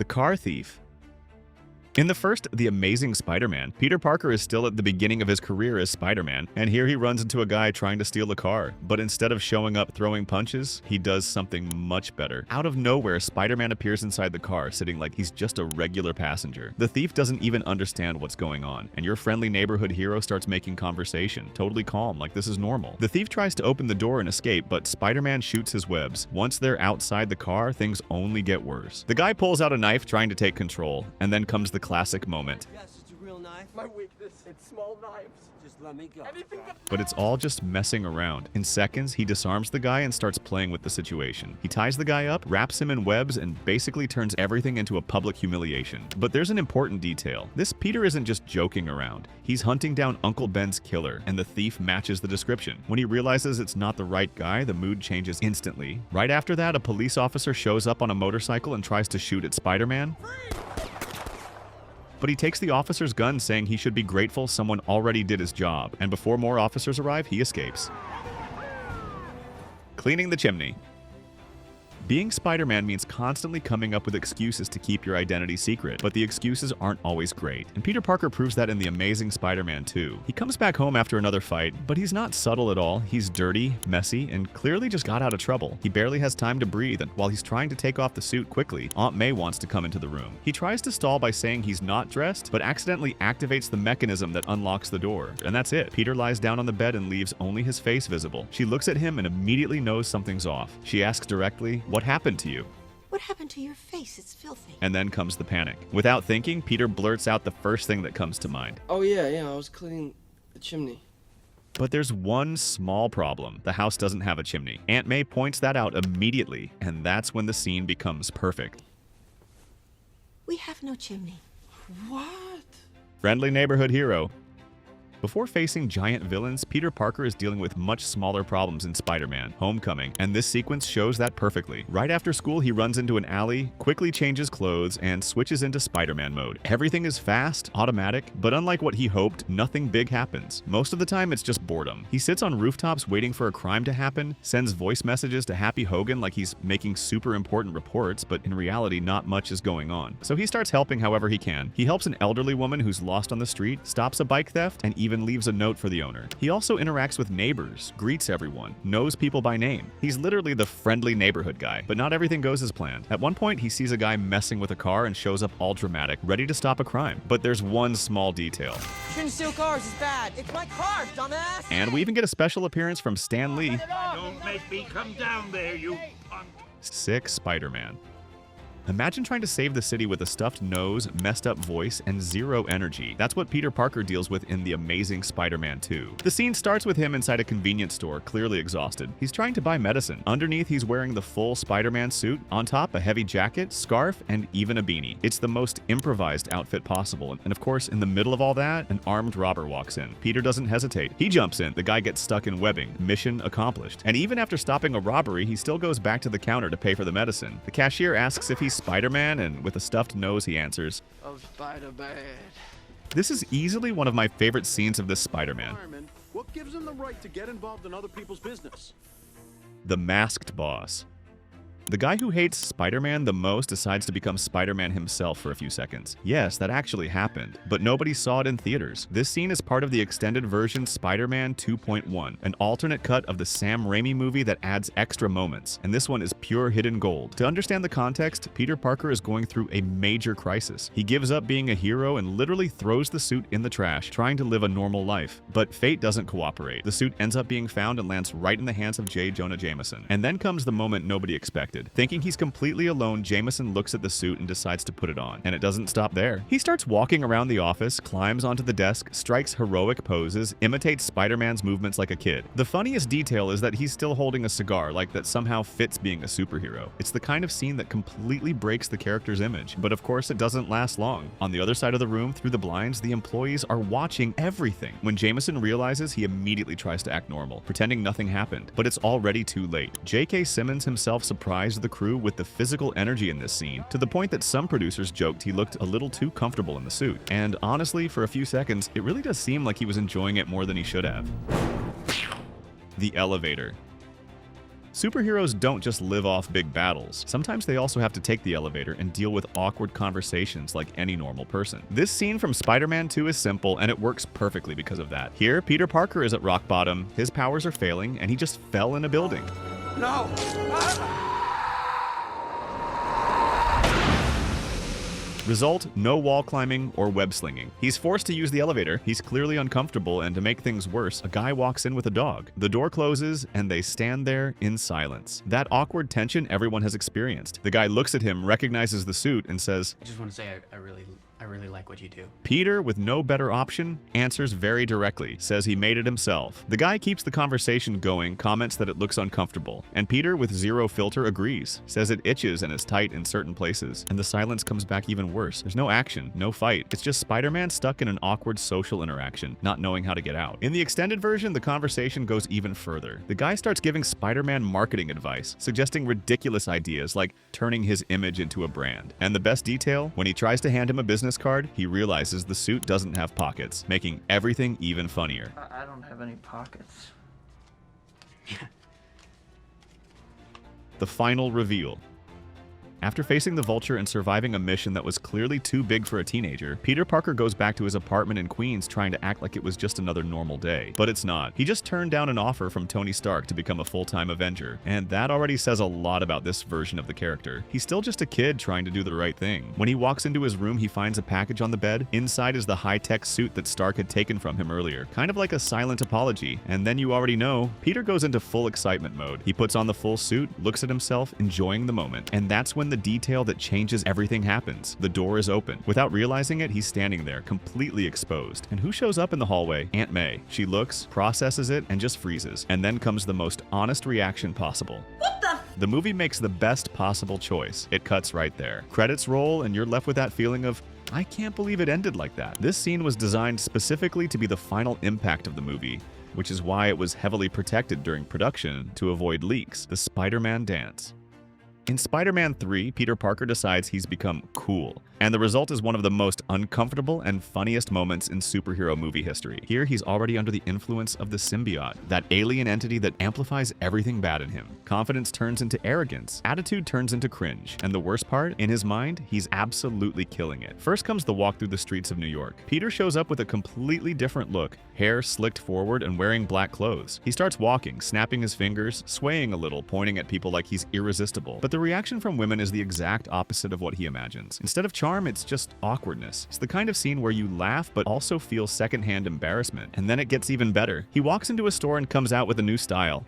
The car thief. In the first The Amazing Spider-Man, Peter Parker is still at the beginning of his career as Spider-Man, and here he runs into a guy trying to steal a car. But instead of showing up throwing punches, he does something much better. Out of nowhere, Spider-Man appears inside the car, sitting like he's just a regular passenger. The thief doesn't even understand what's going on, and your friendly neighborhood hero starts making conversation, totally calm, like this is normal. The thief tries to open the door and escape, but Spider-Man shoots his webs. Once they're outside the car, things only get worse. The guy pulls out a knife trying to take control, and then comes the classic moment. Yes, it's a real knife. My weakness, it's small knives. Just let me go. But it's all just messing around. In seconds, he disarms the guy and starts playing with the situation. He ties the guy up, wraps him in webs, and basically turns everything into a public humiliation. But there's an important detail. This Peter isn't just joking around. He's hunting down Uncle Ben's killer, and the thief matches the description. When he realizes it's not the right guy, the mood changes instantly. Right after that, a police officer shows up on a motorcycle and tries to shoot at Spider-Man. But he takes the officer's gun, saying he should be grateful someone already did his job, and before more officers arrive, he escapes. Cleaning the chimney. Being Spider-Man means constantly coming up with excuses to keep your identity secret, but the excuses aren't always great. And Peter Parker proves that in The Amazing Spider-Man 2. He comes back home after another fight, but he's not subtle at all. He's dirty, messy, and clearly just got out of trouble. He barely has time to breathe, and while he's trying to take off the suit quickly, Aunt May wants to come into the room. He tries to stall by saying he's not dressed, but accidentally activates the mechanism that unlocks the door. And that's it. Peter lies down on the bed and leaves only his face visible. She looks at him and immediately knows something's off. She asks directly, "What happened to you?" What happened to your face? It's filthy. And then comes the panic. Without thinking, Peter blurts out the first thing that comes to mind. Oh yeah, I was cleaning the chimney. But there's one small problem. The house doesn't have a chimney. Aunt May points that out immediately, and that's when the scene becomes perfect. We have no chimney. What? Friendly neighborhood hero. Before facing giant villains, Peter Parker is dealing with much smaller problems in Spider-Man: Homecoming, and this sequence shows that perfectly. Right after school, he runs into an alley, quickly changes clothes, and switches into Spider-Man mode. Everything is fast, automatic, but unlike what he hoped, nothing big happens. Most of the time, it's just boredom. He sits on rooftops waiting for a crime to happen, sends voice messages to Happy Hogan like he's making super important reports, but in reality, not much is going on. So he starts helping however he can. He helps an elderly woman who's lost on the street, stops a bike theft, and even leaves a note for the owner. He also interacts with neighbors, greets everyone, knows people by name. He's literally the friendly neighborhood guy, but not everything goes as planned. At one point, he sees a guy messing with a car and shows up all dramatic, ready to stop a crime. But there's one small detail. Shouldn't steal cars, it's bad. It's my car, dumbass! And we even get a special appearance from Stan Lee. Don't make me come down there, you punk. Sick Spider-Man. Imagine trying to save the city with a stuffed nose, messed up voice, and zero energy. That's what Peter Parker deals with in The Amazing Spider-Man 2. The scene starts with him inside a convenience store, clearly exhausted. He's trying to buy medicine. Underneath, he's wearing the full Spider-Man suit. On top, a heavy jacket, scarf, and even a beanie. It's the most improvised outfit possible. And of course, in the middle of all that, an armed robber walks in. Peter doesn't hesitate. He jumps in. The guy gets stuck in webbing. Mission accomplished. And even after stopping a robbery, he still goes back to the counter to pay for the medicine. The cashier asks if he's Spider-Man, and with a stuffed nose, he answers, Of Spider-Man. "This is easily one of my favorite scenes of this Spider-Man." What gives him the right to get involved in other people's business? The masked boss. The guy who hates Spider-Man the most decides to become Spider-Man himself for a few seconds. Yes, that actually happened, but nobody saw it in theaters. This scene is part of the extended version Spider-Man 2.1, an alternate cut of the Sam Raimi movie that adds extra moments, and this one is pure hidden gold. To understand the context, Peter Parker is going through a major crisis. He gives up being a hero and literally throws the suit in the trash, trying to live a normal life. But fate doesn't cooperate. The suit ends up being found and lands right in the hands of J. Jonah Jameson. And then comes the moment nobody expected. Thinking he's completely alone, Jameson looks at the suit and decides to put it on. And it doesn't stop there. He starts walking around the office, climbs onto the desk, strikes heroic poses, imitates Spider-Man's movements like a kid. The funniest detail is that he's still holding a cigar, like that somehow fits being a superhero. It's the kind of scene that completely breaks the character's image. But of course, it doesn't last long. On the other side of the room, through the blinds, the employees are watching everything. When Jameson realizes, he immediately tries to act normal, pretending nothing happened. But it's already too late. J.K. Simmons himself surprised the crew with the physical energy in this scene, to the point that some producers joked he looked a little too comfortable in the suit. And honestly, for a few seconds, it really does seem like he was enjoying it more than he should have. The elevator. Superheroes don't just live off big battles. Sometimes they also have to take the elevator and deal with awkward conversations like any normal person. This scene from Spider-Man 2 is simple, and it works perfectly because of that. Here, Peter Parker is at rock bottom, his powers are failing, and he just fell in a building. No! Result, no wall climbing or web slinging. He's forced to use the elevator. He's clearly uncomfortable, and to make things worse, a guy walks in with a dog. The door closes, and they stand there in silence. That awkward tension everyone has experienced. The guy looks at him, recognizes the suit, and says, I just want to say I really like what you do. Peter, with no better option, answers very directly, says he made it himself. The guy keeps the conversation going, comments that it looks uncomfortable, and Peter, with zero filter, agrees, says it itches and is tight in certain places, and the silence comes back even worse. There's no action, no fight. It's just Spider-Man stuck in an awkward social interaction, not knowing how to get out. In the extended version, the conversation goes even further. The guy starts giving Spider-Man marketing advice, suggesting ridiculous ideas like turning his image into a brand. And the best detail, when he tries to hand him a business card, he realizes the suit doesn't have pockets, making everything even funnier. I don't have any pockets. The final reveal. After facing the Vulture and surviving a mission that was clearly too big for a teenager, Peter Parker goes back to his apartment in Queens trying to act like it was just another normal day. But it's not. He just turned down an offer from Tony Stark to become a full-time Avenger, and that already says a lot about this version of the character. He's still just a kid trying to do the right thing. When he walks into his room, he finds a package on the bed. Inside is the high-tech suit that Stark had taken from him earlier, kind of like a silent apology. And then you already know, Peter goes into full excitement mode. He puts on the full suit, looks at himself, enjoying the moment, and that's when the detail that changes everything happens. The door is open. Without realizing it, he's standing there, completely exposed. And who shows up in the hallway? Aunt May. She looks, processes it, and just freezes. And then comes the most honest reaction possible. What the? The movie makes the best possible choice. It cuts right there. Credits roll, and you're left with that feeling of, I can't believe it ended like that. This scene was designed specifically to be the final impact of the movie, which is why it was heavily protected during production to avoid leaks. The Spider-Man dance. In Spider-Man 3, Peter Parker decides he's become cool, and the result is one of the most uncomfortable and funniest moments in superhero movie history. Here, he's already under the influence of the symbiote, that alien entity that amplifies everything bad in him. Confidence turns into arrogance, attitude turns into cringe, and the worst part, in his mind, he's absolutely killing it. First comes the walk through the streets of New York. Peter shows up with a completely different look, hair slicked forward and wearing black clothes. He starts walking, snapping his fingers, swaying a little, pointing at people like he's irresistible. But the reaction from women is the exact opposite of what he imagines. Instead of charm, it's just awkwardness. It's the kind of scene where you laugh but also feel secondhand embarrassment. And then it gets even better. He walks into a store and comes out with a new style.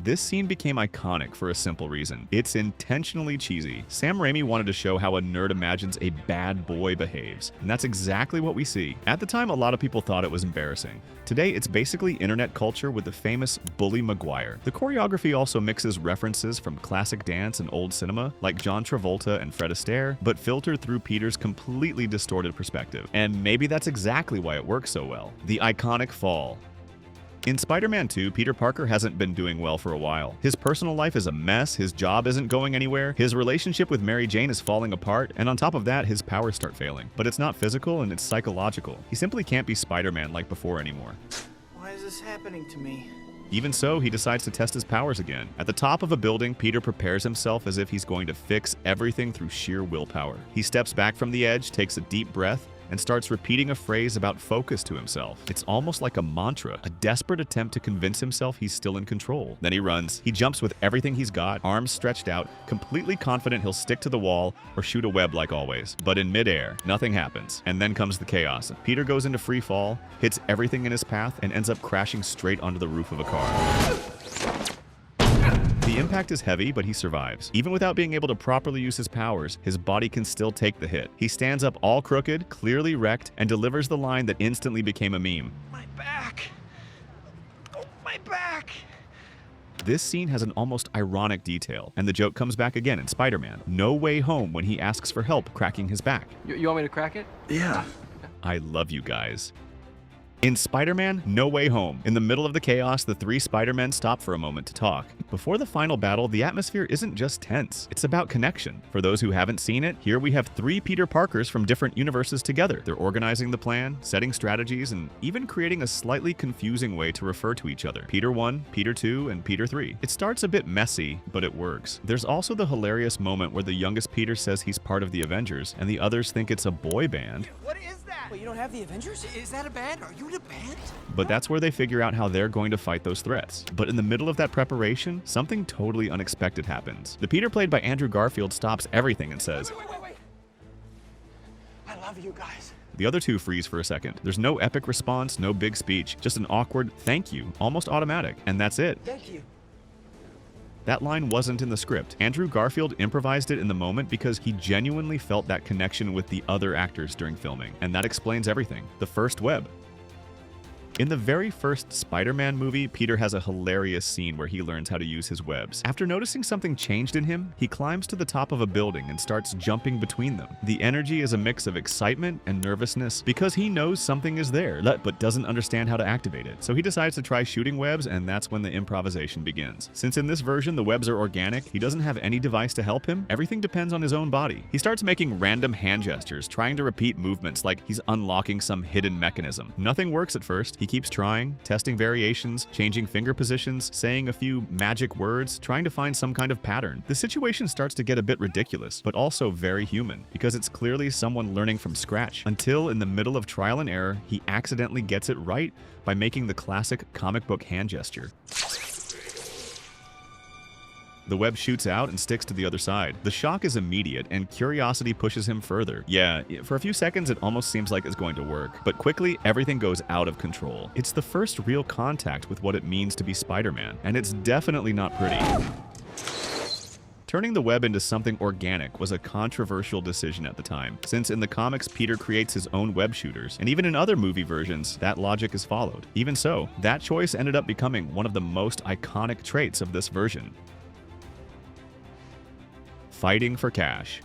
This scene became iconic for a simple reason. It's intentionally cheesy. Sam Raimi wanted to show how a nerd imagines a bad boy behaves, and that's exactly what we see. At the time, a lot of people thought it was embarrassing. Today, it's basically internet culture with the famous Bully Maguire. The choreography also mixes references from classic dance and old cinema, like John Travolta and Fred Astaire, but filtered through Peter's completely distorted perspective. And maybe that's exactly why it works so well. The iconic fall. In Spider-Man 2, Peter Parker hasn't been doing well for a while. His personal life is a mess, his job isn't going anywhere, his relationship with Mary Jane is falling apart, and on top of that, his powers start failing. But it's not physical and it's psychological. He simply can't be Spider-Man like before anymore. Why is this happening to me? Even so, he decides to test his powers again. At the top of a building, Peter prepares himself as if he's going to fix everything through sheer willpower. He steps back from the edge, takes a deep breath, and starts repeating a phrase about focus to himself. It's almost like a mantra, a desperate attempt to convince himself he's still in control. Then he runs. He jumps with everything he's got, arms stretched out, completely confident he'll stick to the wall or shoot a web like always. But in midair, nothing happens. And then comes the chaos. Peter goes into free fall, hits everything in his path, and ends up crashing straight onto the roof of a car. The impact is heavy, but he survives. Even without being able to properly use his powers, his body can still take the hit. He stands up all crooked, clearly wrecked, and delivers the line that instantly became a meme. My back! Oh, my back! This scene has an almost ironic detail, and the joke comes back again in Spider-Man. No Way Home when he asks for help cracking his back. You want me to crack it? Yeah. I love you guys. In Spider-Man No Way Home, in the middle of the chaos, the three Spider-Men stop for a moment to talk. Before the final battle, the atmosphere isn't just tense, it's about connection. For those who haven't seen it, here we have three Peter Parkers from different universes together. They're organizing the plan, setting strategies, and even creating a slightly confusing way to refer to each other. Peter 1, Peter 2, and Peter 3. It starts a bit messy, but it works. There's also the hilarious moment where the youngest Peter says he's part of the Avengers, and the others think it's a boy band. What is that? Wait, you don't have the Avengers? Is that a band? Are you in a band? But that's where they figure out how they're going to fight those threats. But in the middle of that preparation, something totally unexpected happens. The Peter played by Andrew Garfield stops everything and says, Wait. I love you guys. The other two freeze for a second. There's no epic response, no big speech, just an awkward thank you, almost automatic, and that's it. Thank you. That line wasn't in the script. Andrew Garfield improvised it in the moment because he genuinely felt that connection with the other actors during filming, and that explains everything. The first web. In the very first Spider-Man movie, Peter has a hilarious scene where he learns how to use his webs. After noticing something changed in him, he climbs to the top of a building and starts jumping between them. The energy is a mix of excitement and nervousness because he knows something is there, but doesn't understand how to activate it. So he decides to try shooting webs, and that's when the improvisation begins. Since in this version the webs are organic, he doesn't have any device to help him, everything depends on his own body. He starts making random hand gestures, trying to repeat movements like he's unlocking some hidden mechanism. Nothing works at first. He keeps trying, testing variations, changing finger positions, saying a few magic words, trying to find some kind of pattern. The situation starts to get a bit ridiculous, but also very human, because it's clearly someone learning from scratch. Until in the middle of trial and error, he accidentally gets it right by making the classic comic book hand gesture. The web shoots out and sticks to the other side. The shock is immediate, and curiosity pushes him further. Yeah, for a few seconds it almost seems like it's going to work, but quickly everything goes out of control. It's the first real contact with what it means to be Spider-Man, and it's definitely not pretty. Turning the web into something organic was a controversial decision at the time, since in the comics Peter creates his own web shooters, and even in other movie versions, that logic is followed. Even so, that choice ended up becoming one of the most iconic traits of this version. Fighting for cash.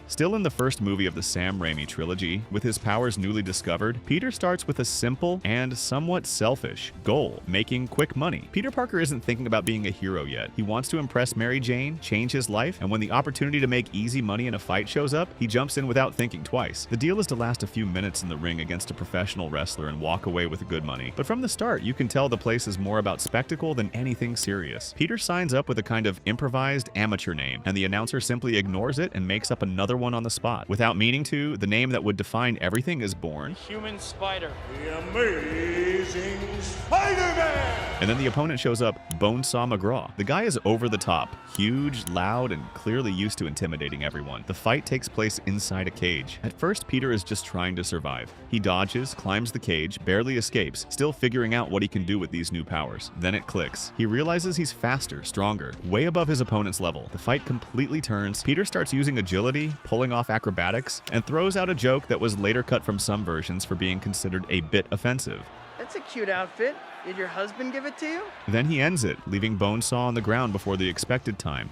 Still in the first movie of the Sam Raimi trilogy, with his powers newly discovered, Peter starts with a simple and somewhat selfish goal: making quick money. Peter Parker isn't thinking about being a hero yet. He wants to impress Mary Jane, change his life, and when the opportunity to make easy money in a fight shows up, he jumps in without thinking twice. The deal is to last a few minutes in the ring against a professional wrestler and walk away with good money. But from the start, you can tell the place is more about spectacle than anything serious. Peter signs up with a kind of improvised amateur name, and the announcer simply ignores it and makes up another one on the spot. Without meaning to, the name that would define everything is born. Human spider. The Amazing Spider-Man! And then the opponent shows up, Bonesaw McGraw. The guy is over the top, huge, loud, and clearly used to intimidating everyone. The fight takes place inside a cage. At first, Peter is just trying to survive. He dodges, climbs the cage, barely escapes, still figuring out what he can do with these new powers. Then it clicks. He realizes he's faster, stronger, way above his opponent's level. The fight completely turns. Peter starts using agility, pulling off acrobatics, and throws out a joke that was later cut from some versions for being considered a bit offensive. That's a cute outfit. Did your husband give it to you? Then he ends it, leaving Bonesaw on the ground before the expected time.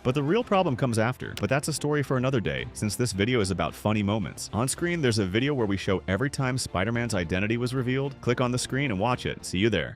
But the real problem comes after. But that's a story for another day, since this video is about funny moments. On screen, there's a video where we show every time Spider-Man's identity was revealed. Click on the screen and watch it. See you there.